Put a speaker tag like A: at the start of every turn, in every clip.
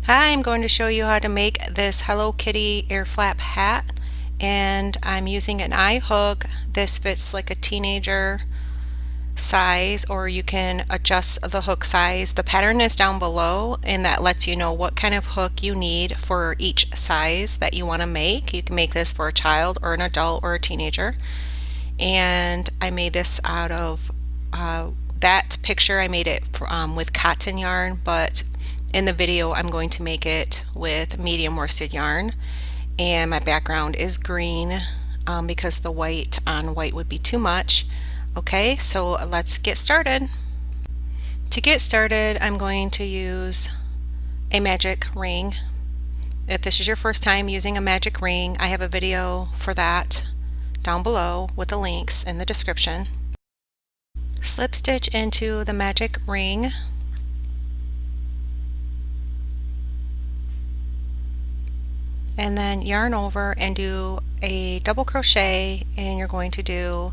A: Hi, I'm going to show you how to make this Hello Kitty ear flap hat, and I'm using an eye hook. This fits like a teenager size, or you can adjust the hook size. The pattern is down below, and that lets you know what kind of hook you need for each size that you want to make. You can make this for a child or an adult or a teenager. And I made this out of that picture. I made it with cotton yarn, but in the video I'm going to make it with medium worsted yarn, and my background is green because the white on white would be too much. Okay, so let's get started. To get started, I'm going to use a magic ring. If this is your first time using a magic ring, I have a video for that down below with the links in the description. Slip stitch into the magic ring, and then yarn over and do a double crochet, and you're going to do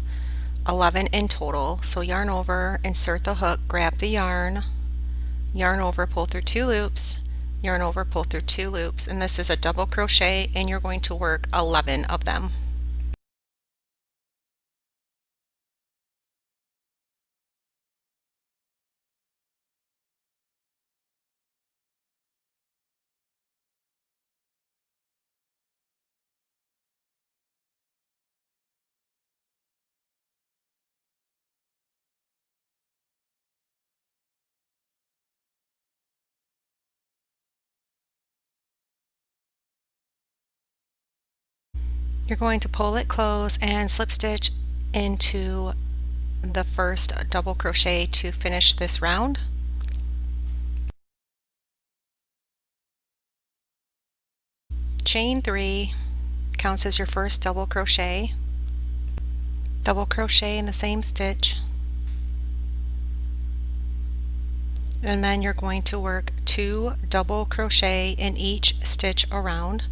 A: 11 in total. So yarn over, insert the hook, grab the yarn, yarn over, pull through 2 loops, yarn over, pull through 2 loops, and this is a double crochet, and you're going to work 11 of them. You're going to pull it close and slip stitch into the first double crochet to finish this round. Chain 3 counts as your first double crochet. Double crochet in the same stitch, and then you're going to work 2 double crochet in each stitch around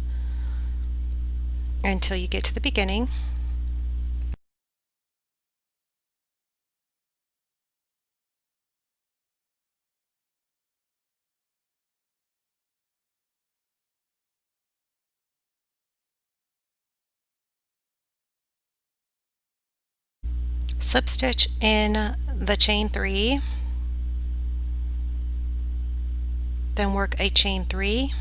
A: until you get to the beginning. Slip stitch in the chain 3, then work a chain 3,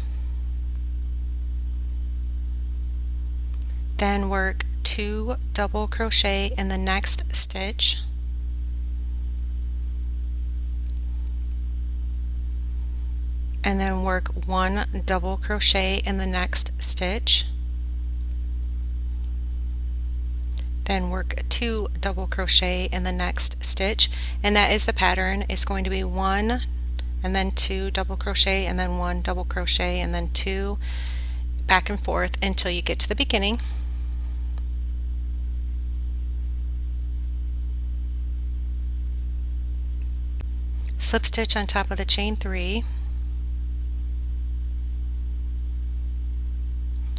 A: then work 2 double crochet in the next stitch, and then work 1 double crochet in the next stitch, then work 2 double crochet in the next stitch, and that is the pattern. It's going to be 1 and then 2 double crochet and then 1 double crochet and then 2, back and forth until you get to the beginning. Slip stitch on top of the chain 3,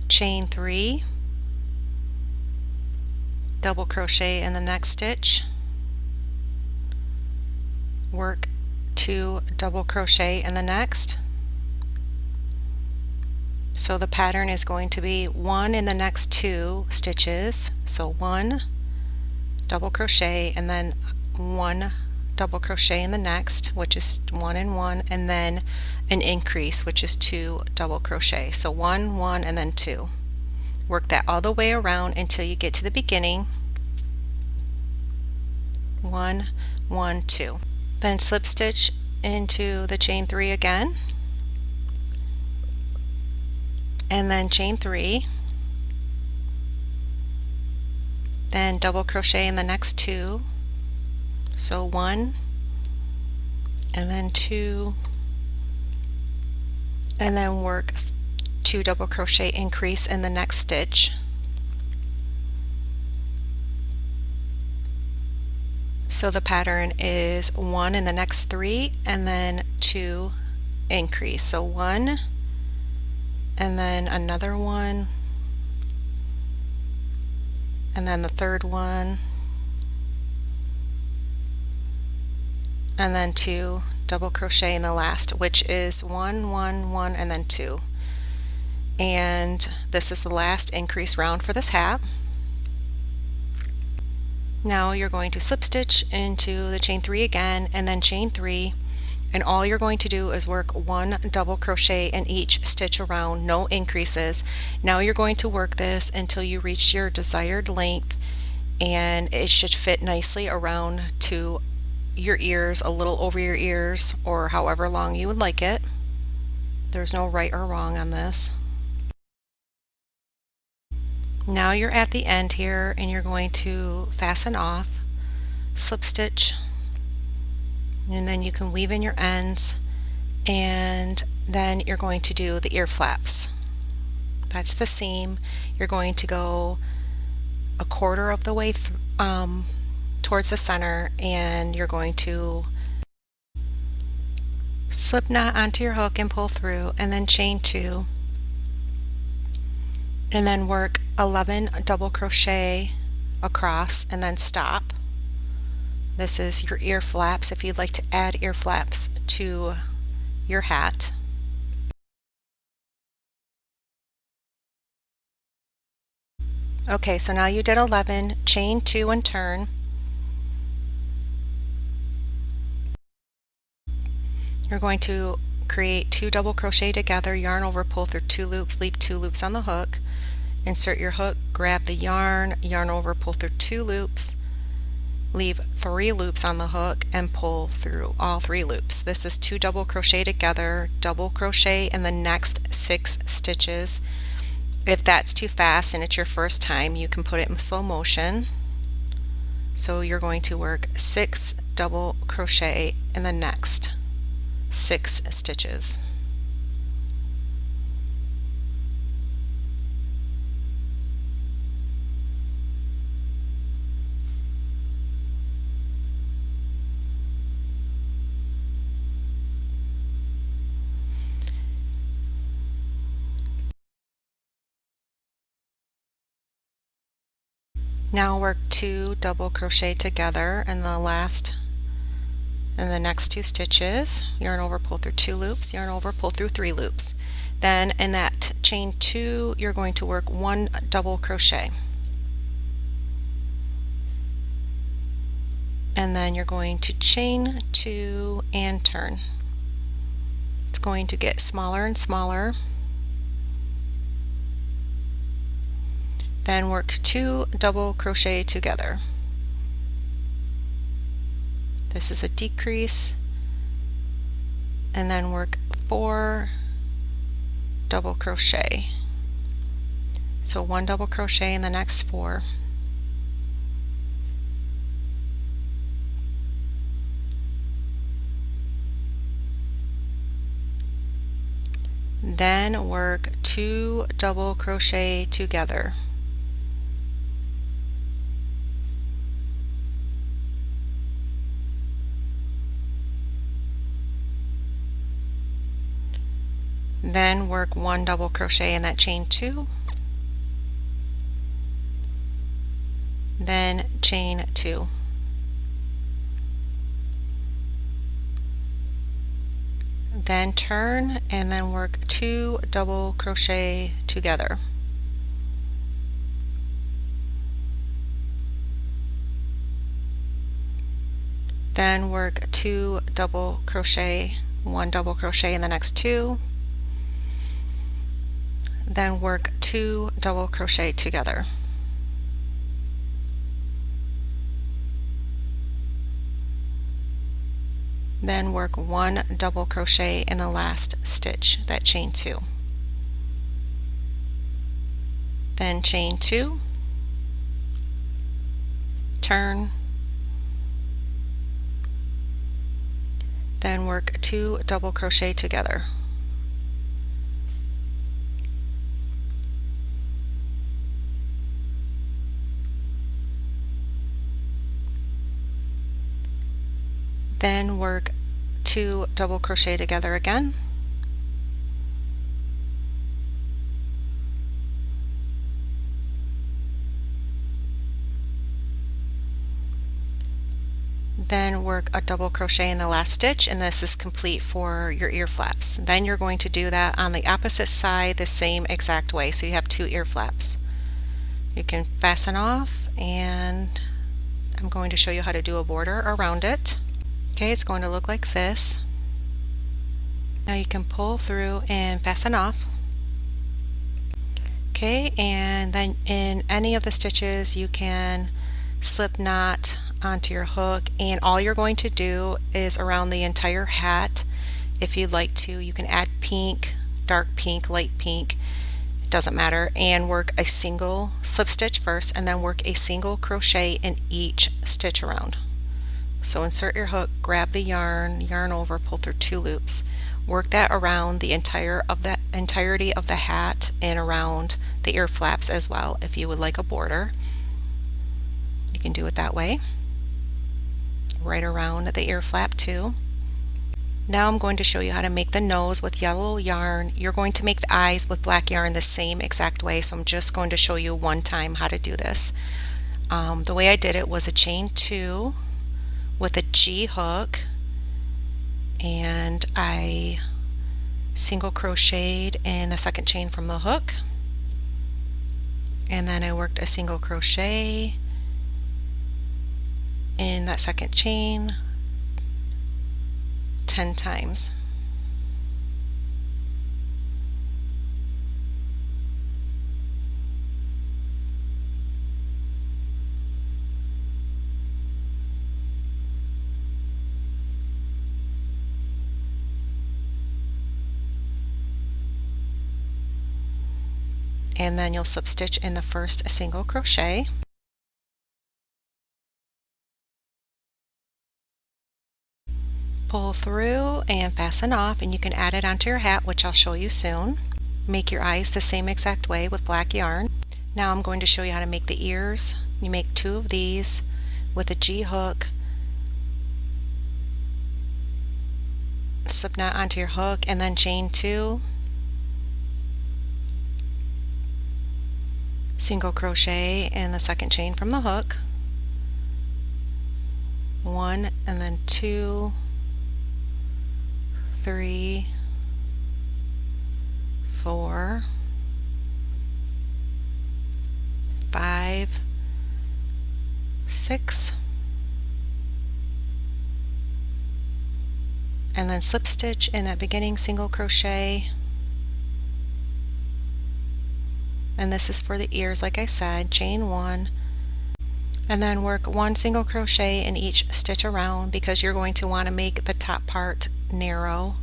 A: chain 3, double crochet in the next stitch, work 2 double crochet in the next. So the pattern is going to be 1 in the next 2 stitches, so 1 double crochet and then 1 double crochet in the next, which is 1 and 1, and then an increase, which is 2 double crochet. So 1, 1, and then 2. Work that all the way around until you get to the beginning. 1, 1, 2. Then slip stitch into the chain 3 again, and then chain 3, then double crochet in the next 2, so 1 and then 2, and then work 2 double crochet increase in the next stitch. So the pattern is 1 in the next 3 and then 2 increase, so 1 and then another 1 and then the third one and then 2 double crochet in the last, which is 1 1 1 and then 2. And this is the last increase round for this hat. Now you're going to slip stitch into the chain 3 again and then chain 3, and all you're going to do is work 1 double crochet in each stitch around, no increases. Now you're going to work this until you reach your desired length, and it should fit nicely around to your ears, a little over your ears, or however long you would like it. There's no right or wrong on this. Now you're at the end here and you're going to fasten off, slip stitch, and then you can weave in your ends, and then you're going to do the ear flaps. That's the seam. You're going to go a quarter of the way towards the center, and you're going to slip knot onto your hook and pull through, and then chain 2, and then work 11 double crochet across and then stop. This is your ear flaps if you'd like to add ear flaps to your hat. Okay, so now you did 11, chain 2 and turn. You're going to create 2 double crochet together, yarn over, pull through 2 loops, leave 2 loops on the hook. Insert your hook, grab the yarn, yarn over, pull through 2 loops, leave 3 loops on the hook, and pull through all 3 loops. This is 2 double crochet together, double crochet in the next 6 stitches. If that's too fast and it's your first time, you can put it in slow motion. So you're going to work 6 double crochet in the next 6 stitches. Now work 2 double crochet together in the next 2 stitches. Yarn over, pull through 2 loops, yarn over, pull through 3 loops. Then in that chain 2, you're going to work 1 double crochet. And then you're going to chain 2 and turn. It's going to get smaller and smaller. Then work 2 double crochet together. This is a decrease, and then work 4 double crochet. So 1 double crochet in the next 4. Then work 2 double crochet together. Then work 1 double crochet in that chain 2, then chain 2. Then turn and then work 2 double crochet together. Then work 2 double crochet, 1 double crochet in the next 2. Then work 2 double crochet together. Then work 1 double crochet in the last stitch, that chain 2. Then chain 2, turn, then work 2 double crochet together. Then work 2 double crochet together again. then work a double crochet in the last stitch, and this is complete for your ear flaps. Then you're going to do that on the opposite side the same exact way, so you have 2 ear flaps. You can fasten off, and I'm going to show you how to do a border around it. Okay, it's going to look like this. Now you can pull through and fasten off. Okay, and then in any of the stitches you can slip knot onto your hook, and all you're going to do is around the entire hat. If you'd like to, you can add pink, dark pink, light pink, it doesn't matter, and work a single slip stitch first and then work a single crochet in each stitch around. So insert your hook, grab the yarn, yarn over, pull through 2 loops. Work that around the entirety of the hat and around the ear flaps as well. If you would like a border, you can do it that way. Right around the ear flap too. Now I'm going to show you how to make the nose with yellow yarn. You're going to make the eyes with black yarn the same exact way, so I'm just going to show you one time how to do this. The way I did it was a chain 2 with a G hook, and I single crocheted in the second chain from the hook, and then I worked a single crochet in that second chain 10 times. And then you'll slip stitch in the first single crochet. Pull through and fasten off, and you can add it onto your hat, which I'll show you soon. Make your eyes the same exact way with black yarn. Now I'm going to show you how to make the ears. You make 2 of these with a G hook, slip knot onto your hook, and then chain 2, single crochet in the second chain from the hook, 1 and then 2, 3, 4, 5, 6, and then slip stitch in that beginning single crochet. And this is for the ears, like I said, chain 1, and then work 1 single crochet in each stitch around, because you're going to want to make the top part narrow.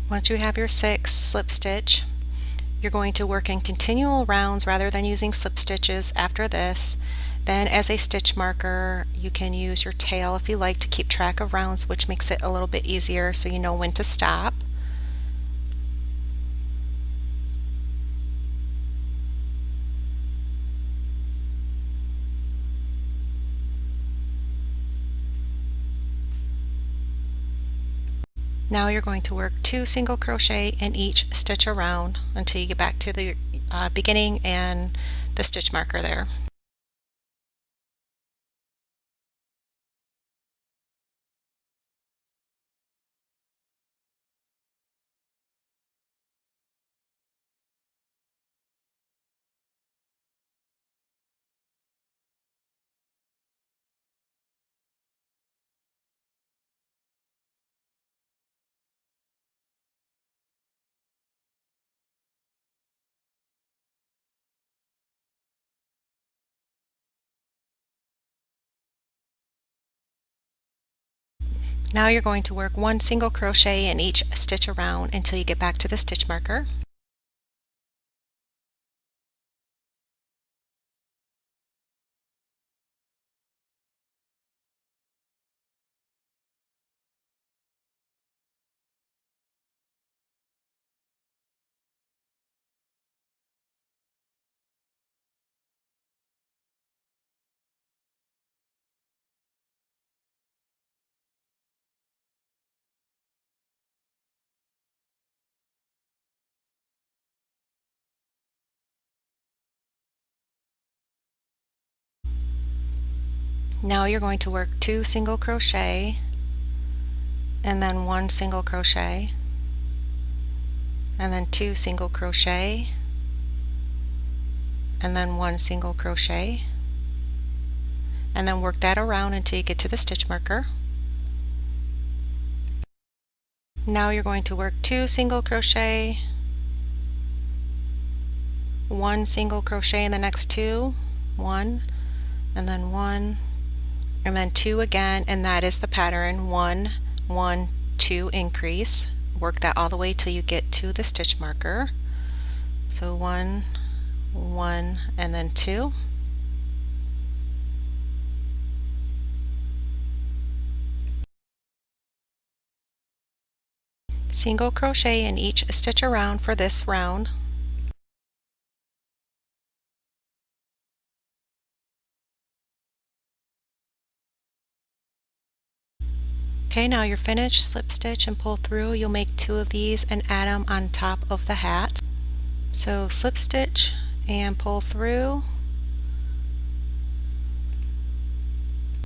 A: Once you have your 6, slip stitch. You're going to work in continual rounds rather than using slip stitches after this. Then as a stitch marker, you can use your tail if you like to keep track of rounds, which makes it a little bit easier so you know when to stop. Now you're going to work 2 single crochet in each stitch around until you get back to the beginning and the stitch marker there. Now you're going to work 1 single crochet in each stitch around until you get back to the stitch marker. Now you're going to work 2 single crochet and then 1 single crochet and then 2 single crochet and then 1 single crochet, and then work that around until you get to the stitch marker. Now you're going to work 2 single crochet, 1 single crochet in the next 2, 1 and then 1 and then 2 again, and that is the pattern 1 1 2 increase. Work that all the way till you get to the stitch marker. So 1 1 and then 2. Single crochet in each stitch around for this round. Okay, now you're finished. Slip stitch and pull through. You'll make 2 of these and add them on top of the hat. So slip stitch and pull through.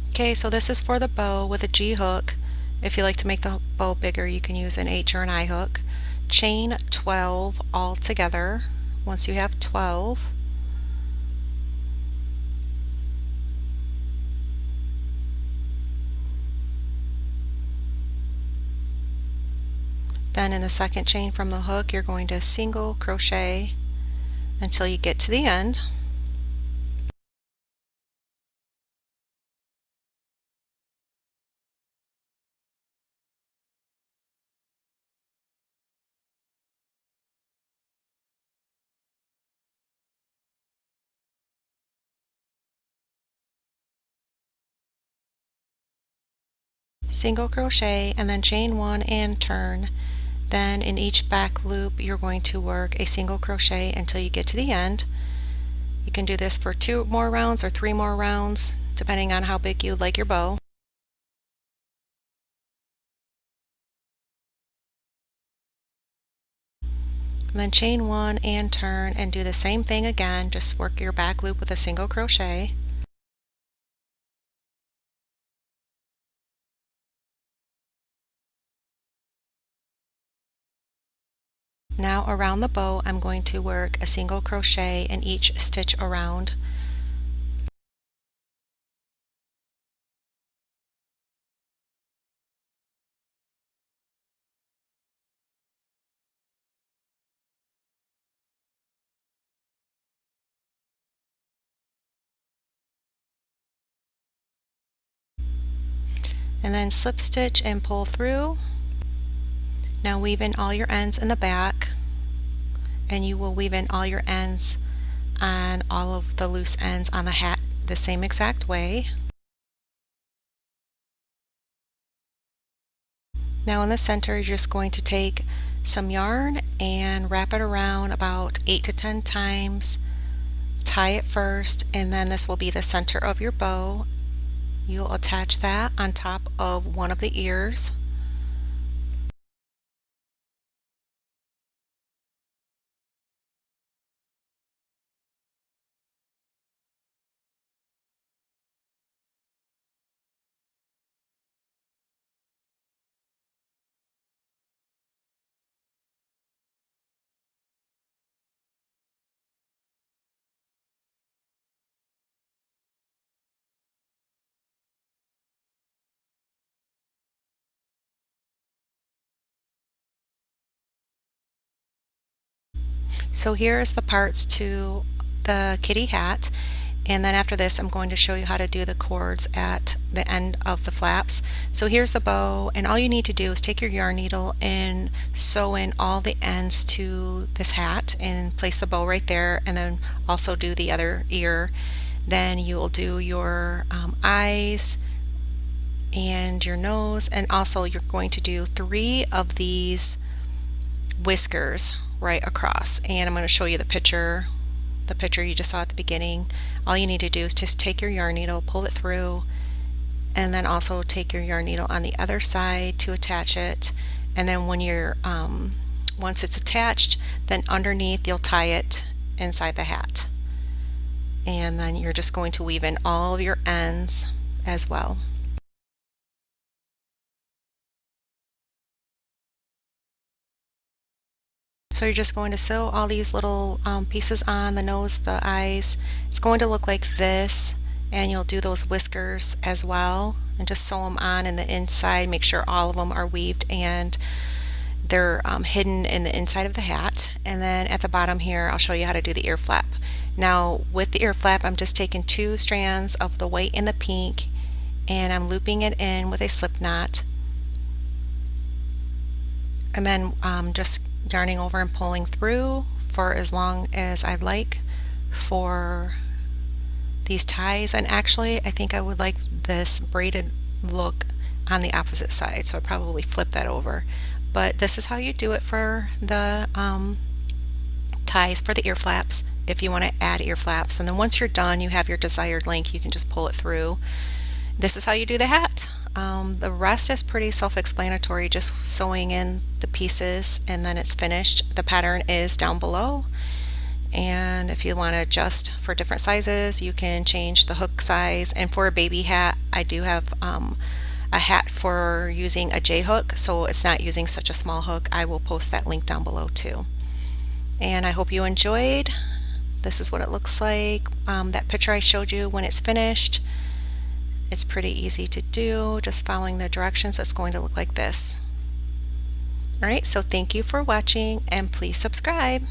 A: Okay, so this is for the bow with a G hook. If you like to make the bow bigger, you can use an H or an I hook. Chain 12 all together. Once you have 12, then in the second chain from the hook, you're going to single crochet until you get to the end. Single crochet and then chain 1 and turn. Then in each back loop you're going to work a single crochet until you get to the end. You can do this for 2 more rounds or 3 more rounds depending on how big you'd like your bow. And then chain 1 and turn and do the same thing again, just work your back loop with a single crochet. Now around the bow I'm going to work a single crochet in each stitch around. And then slip stitch and pull through. Now weave in all your ends in the back, and you will weave in all your ends on all of the loose ends on the hat the same exact way. Now in the center you're just going to take some yarn and wrap it around about 8 to 10 times. Tie it first, and then this will be the center of your bow. You'll attach that on top of one of the ears. So here is the parts to the kitty hat, and then after this I'm going to show you how to do the cords at the end of the flaps. So here's the bow, and all you need to do is take your yarn needle and sew in all the ends to this hat and place the bow right there, and then also do the other ear. Then you'll do your eyes and your nose, and also you're going to do 3 of these whiskers right across, and I'm going to show you the picture you just saw at the beginning. All you need to do is just take your yarn needle, pull it through, and then also take your yarn needle on the other side to attach it, and then when you're once it's attached, then underneath you'll tie it inside the hat, and then you're just going to weave in all of your ends as well. So you're just going to sew all these little pieces on the nose, the eyes. It's going to look like this, and you'll do those whiskers as well, and just sew them on in the inside. Make sure all of them are weaved and they're hidden in the inside of the hat. And then at the bottom here, I'll show you how to do the ear flap. Now with the ear flap, I'm just taking 2 strands of the white and the pink, and I'm looping it in with a slip knot, and then just yarning over and pulling through for as long as I'd like for these ties. And actually I think I would like this braided look on the opposite side, so I'd probably flip that over. But this is how you do it for the ties for the ear flaps if you want to add ear flaps. And then once you're done, you have your desired length, you can just pull it through. This is how you do the hat. The rest is pretty self-explanatory, just sewing in the pieces and then it's finished. The pattern is down below, and if you want to adjust for different sizes, you can change the hook size. And for a baby hat, I do have a hat for using a J hook, so it's not using such a small hook. I will post that link down below too. And I hope you enjoyed. This is what it looks like. That picture I showed you when it's finished. It's pretty easy to do, just following the directions. It's going to look like this. Alright, so thank you for watching and please subscribe.